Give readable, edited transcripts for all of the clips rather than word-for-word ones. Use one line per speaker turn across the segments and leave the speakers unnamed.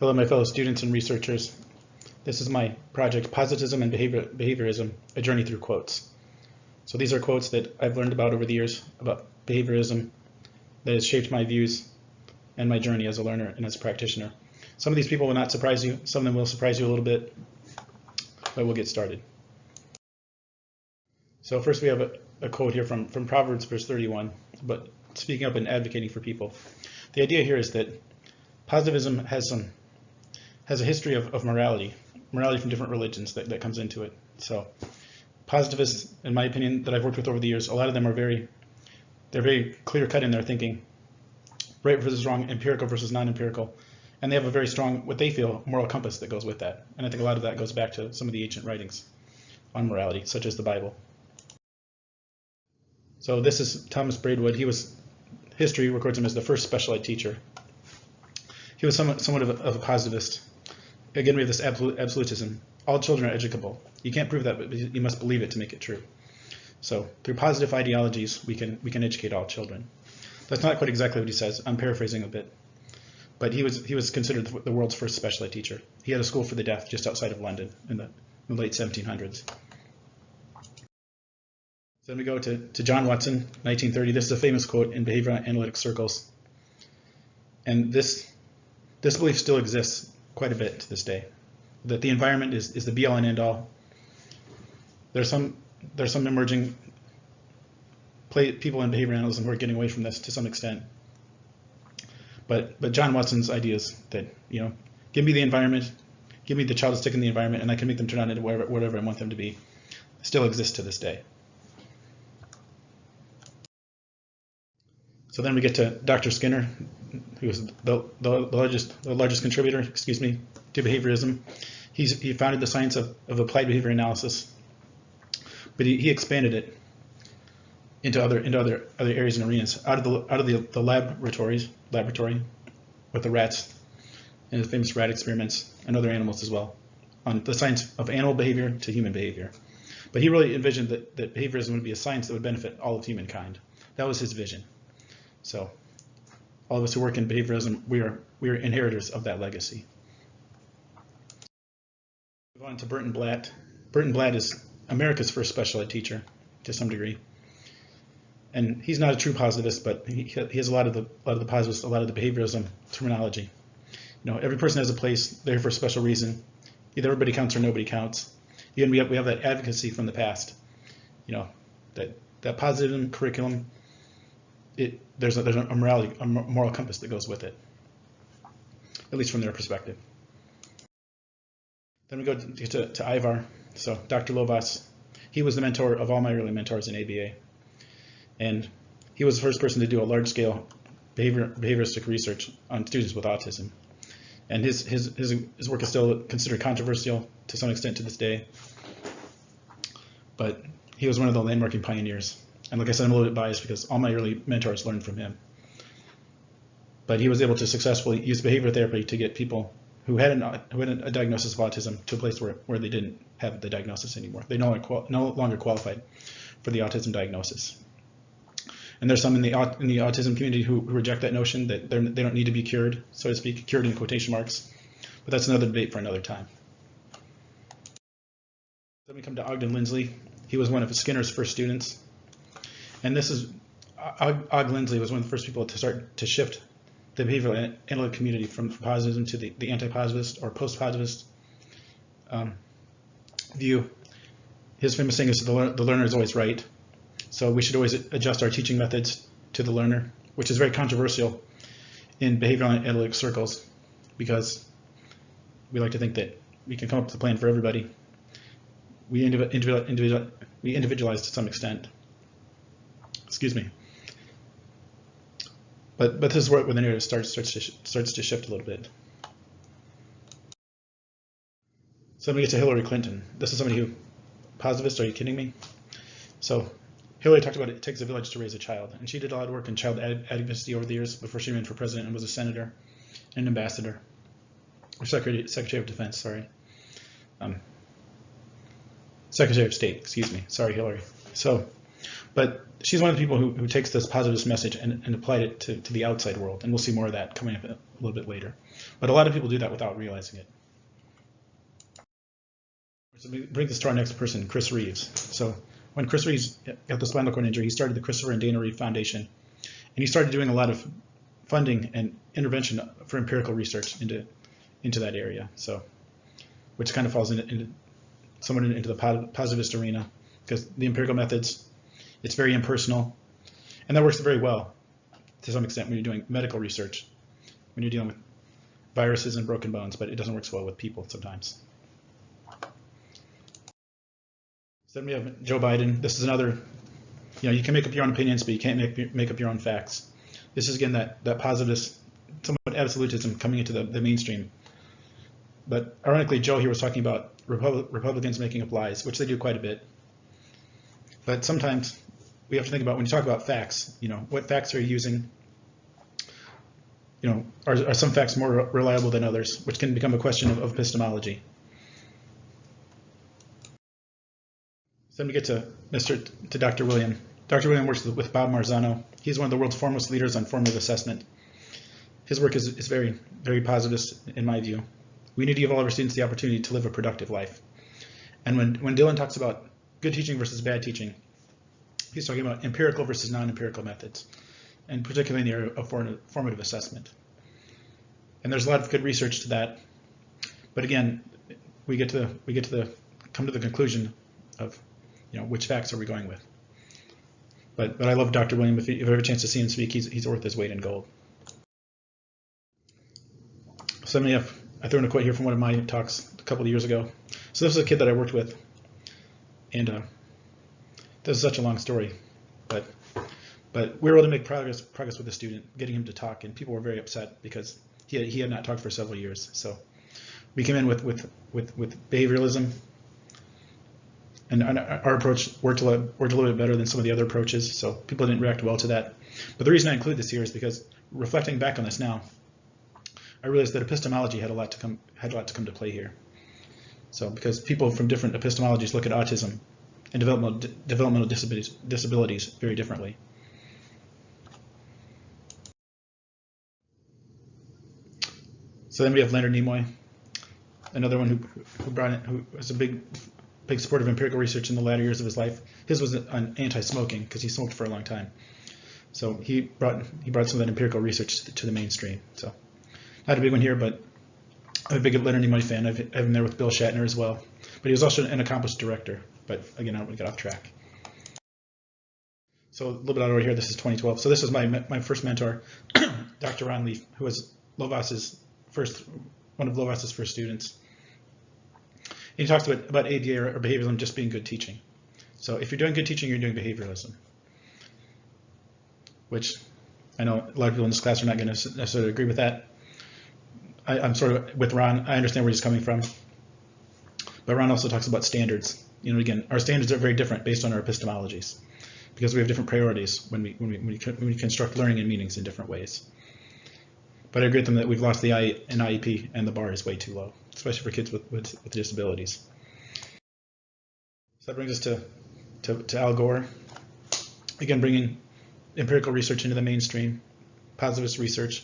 Hello, my fellow students and researchers. This is my project, Positivism and Behaviorism, A Journey Through Quotes. So these are quotes that I've learned about over the years about behaviorism that has shaped my views and my journey as a learner and as a practitioner. Some of these people will not surprise you. Some of them will surprise you a little bit, but we'll get started. So first we have a quote here from Proverbs verse 31, but speaking up and advocating for people. The idea here is that positivism has a history of morality from different religions that comes into it. So positivists, in my opinion, that I've worked with over the years, a lot of them are very clear cut in their thinking, right versus wrong, empirical versus non-empirical, and they have a very strong, what they feel, moral compass that goes with that. And I think a lot of that goes back to some of the ancient writings on morality, such as the Bible. So this is Thomas Braidwood. History records him as the first special ed teacher. He was somewhat of a positivist. Again, we have this absolutism. All children are educable. You can't prove that, but you must believe it to make it true. So through positive ideologies, we can educate all children. That's not quite exactly what he says. I'm paraphrasing a bit. But he was considered the world's first special ed teacher. He had a school for the deaf just outside of London in the late 1700s. So then we go to John Watson, 1930. This is a famous quote in behavioral analytic circles. And this belief still exists quite a bit to this day, that the environment is the be-all and end-all. There's some emerging people in behavior analysis who are getting away from this to some extent. But John Watson's idea is that, give me the environment, give me the child to stick in the environment, and I can make them turn out into whatever I want them to be, still exists to this day. So then we get to Dr. Skinner, who was the largest contributor, to behaviorism. He founded the science of applied behavior analysis, but he expanded it into other areas and arenas out of the laboratory with the rats and the famous rat experiments and other animals as well, on the science of animal behavior to human behavior. But he really envisioned that behaviorism would be a science that would benefit all of humankind. That was his vision. So all of us who work in behaviorism, we are inheritors of that legacy. Move on to Burton Blatt. Burton Blatt is America's first special ed teacher to some degree. And he's not a true positivist, but he has a lot of the positivists, a lot of the behaviorism terminology. Every person has a place, they're here for a special reason. Either everybody counts or nobody counts. Again, we have that advocacy from the past. That positivism curriculum, there's a moral compass that goes with it, at least from their perspective. Then we go to Ivar. So Dr. Lovas, he was the mentor of all my early mentors in ABA. And he was the first person to do a large-scale behavioristic research on students with autism. And his work is still considered controversial to some extent to this day. But he was one of the landmarking pioneers. And like I said, I'm a little bit biased because all my early mentors learned from him. But he was able to successfully use behavior therapy to get people who had a diagnosis of autism to a place where they didn't have the diagnosis anymore. They no longer qualified for the autism diagnosis. And there's some in the autism community who reject that notion that they don't need to be cured, so to speak, cured in quotation marks. But that's another debate for another time. Then we come to Ogden Lindsley. He was one of Skinner's first students. And Og Lindsley was one of the first people to start to shift the behavioral analytic community from positivism to the anti-positivist or post-positivist view. His famous saying is the learner is always right. So we should always adjust our teaching methods to the learner, which is very controversial in behavioral analytic circles because we like to think that we can come up with a plan for everybody. We individualize to some extent. Excuse me. But this is where the narrative starts to shift a little bit. So then we get to Hillary Clinton. This is somebody who, positivist, are you kidding me? So Hillary talked about it takes a village to raise a child, and she did a lot of work in child advocacy over the years before she ran for president and was a senator and an ambassador, or Secretary of Defense, sorry. Secretary of State, excuse me. Sorry, Hillary. So But she's one of the people who takes this positivist message and applied it to the outside world, and we'll see more of that coming up a little bit later. But a lot of people do that without realizing it. So we bring this to our next person, Chris Reeves. So when Chris Reeves got the spinal cord injury, he started the Christopher and Dana Reeve Foundation, and he started doing a lot of funding and intervention for empirical research into that area. So, which kind of falls somewhat into the positivist arena, because the empirical methods, it's very impersonal, and that works very well to some extent when you're doing medical research, when you're dealing with viruses and broken bones, but it doesn't work so well with people sometimes. So then we have Joe Biden. This is another, you can make up your own opinions, but you can't make up your own facts. This is again that positivist, somewhat absolutism coming into the mainstream. But ironically, Joe here was talking about Republicans making up lies, which they do quite a bit. But sometimes we have to think about, when you talk about facts, what facts are you using? Are some facts more reliable than others, which can become a question of epistemology. So then we get to Dr. William. Dr. William works with Bob Marzano. He's one of the world's foremost leaders on formative assessment. His work is very, very positivist in my view. We need to give all of our students the opportunity to live a productive life. And when Dylan talks about good teaching versus bad teaching, he's talking about empirical versus non-empirical methods, and particularly in the area of formative assessment. And there's a lot of good research to that. But again, we come to the conclusion of which facts are we going with. But I love Dr. William. If you have a chance to see him speak, he's worth his weight in gold. So I threw in a quote here from one of my talks a couple of years ago. So this is a kid that I worked with, and this is such a long story, but we were able to make progress with the student, getting him to talk, and people were very upset because he had not talked for several years. So we came in with behavioralism, and our approach worked a little bit better than some of the other approaches, so people didn't react well to that. But the reason I include this here is because, reflecting back on this now, I realized that epistemology had a lot to come to play here. So because people from different epistemologies look at autism and developmental disabilities very differently. So then we have Leonard Nimoy, another one who was a big support of empirical research in the latter years of his life. His was on anti-smoking because he smoked for a long time. So he brought some of that empirical research to the mainstream. So not a big one here, but I'm a big Leonard Nimoy fan. I've been there with Bill Shatner as well. But he was also an accomplished director. But again, I don't want to get off track. So a little bit out of order here. This is 2012. So this was my first mentor, Dr. Ron Leaf, who was one of Lovas's first students. And he talks about ADA or behavioralism just being good teaching. So if you're doing good teaching, you're doing behavioralism, which I know a lot of people in this class are not going to necessarily agree with that. I'm sort of with Ron. I understand where he's coming from. But Ron also talks about standards. Again, our standards are very different based on our epistemologies because we have different priorities when we construct learning and meanings in different ways. But I agree with them that we've lost the eye in IEP, and the bar is way too low, especially for kids with disabilities. So that brings us to Al Gore. Again, bringing empirical research into the mainstream, positivist research.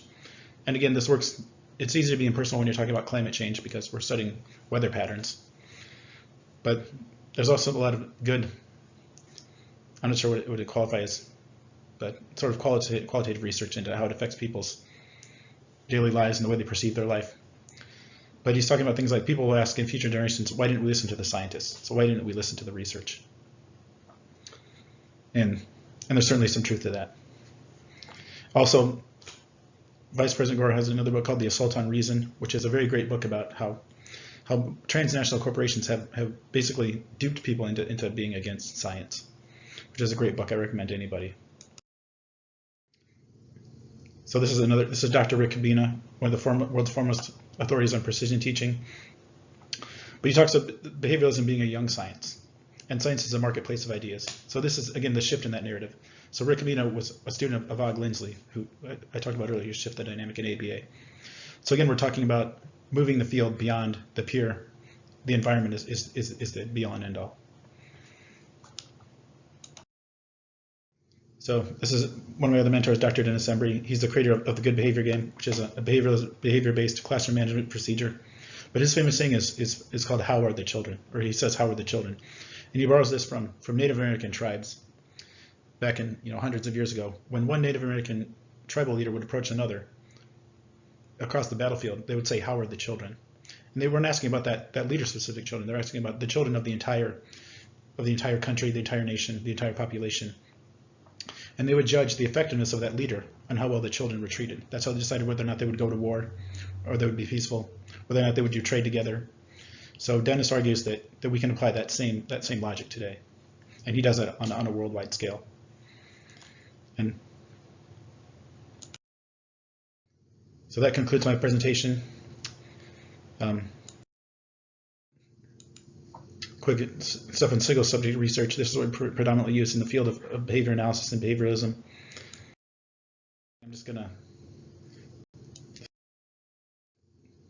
And again, this works. It's easy to be impersonal when you're talking about climate change because we're studying weather patterns. But there's also a lot of good, I'm not sure what it would qualify as, but sort of qualitative research into how it affects people's daily lives and the way they perceive their life. But he's talking about things like people will ask in future generations, why didn't we listen to the scientists? So why didn't we listen to the research? And there's certainly some truth to that. Also, Vice President Gore has another book called The Assault on Reason, which is a very great book about how transnational corporations have basically duped people into being against science, which is a great book. I recommend to anybody. So this is Dr. Rick Cabina, one of the world's foremost authorities on precision teaching. But he talks about behavioralism being a young science, and science is a marketplace of ideas. So this is, again, the shift in that narrative. So Rick Cabina was a student of Og Lindsley, who I talked about earlier, who shifted the dynamic in ABA. So again, we're talking about moving the field beyond the environment is the be all and end all. So this is one of my other mentors, Dr. Dennis Embry. He's the creator of the Good Behavior Game, which is a behavior-based classroom management procedure. But his famous saying is called "How are the children?" Or he says, "How are the children?" And he borrows this from Native American tribes back in hundreds of years ago. When one Native American tribal leader would approach another across the battlefield, they would say, "How are the children?" And they weren't asking about that leader-specific children. They're asking about the children of the entire country, the entire nation, the entire population. And they would judge the effectiveness of that leader on how well the children were treated. That's how they decided whether or not they would go to war, or they would be peaceful, whether or not they would do trade together. So Dennis argues that we can apply that same logic today, and he does that on a worldwide scale. And so that concludes my presentation. Quick stuff on single subject research. This is what we predominantly use in the field of behavior analysis and behavioralism. I'm just going to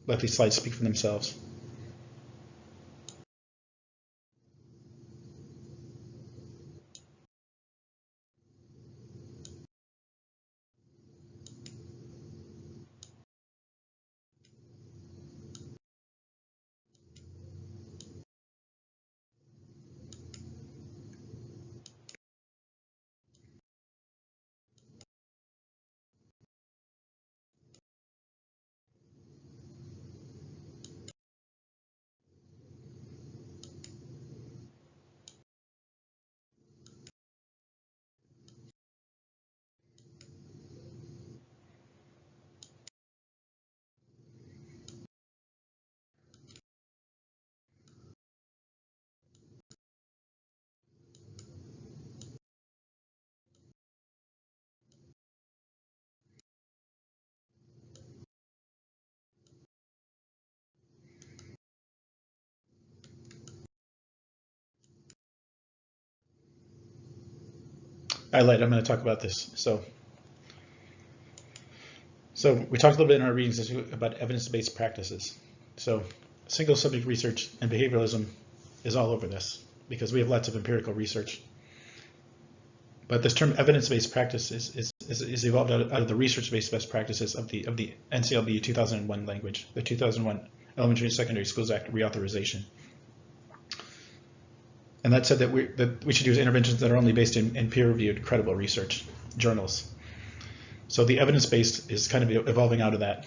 let these slides speak for themselves. I'm going to talk about this. So we talked a little bit in our readings about evidence-based practices. So single subject research and behavioralism is all over this because we have lots of empirical research. But this term evidence-based practice is evolved out of the research-based best practices of the NCLB 2001 language, the 2001 Elementary and Secondary Schools Act reauthorization. And that said that we should use interventions that are only based in peer-reviewed, credible research journals. So the evidence-based is kind of evolving out of that,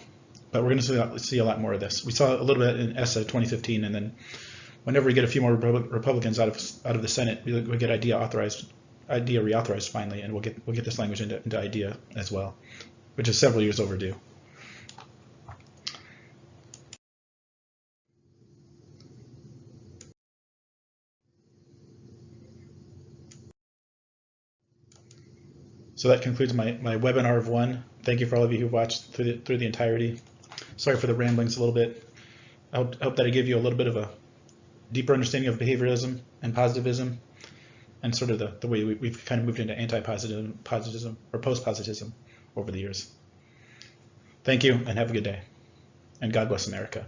but we're going to see a lot more of this. We saw a little bit in ESSA 2015, and then whenever we get a few more Republicans out of the Senate, we get IDEA reauthorized finally, and we'll get this language into IDEA as well, which is several years overdue. So that concludes my webinar of one. Thank you for all of you who watched through the entirety. Sorry for the ramblings a little bit. I hope that I gave you a little bit of a deeper understanding of behavioralism and positivism, and sort of the way we've kind of moved into anti-positivism or post-positivism over the years. Thank you, and have a good day. And God bless America.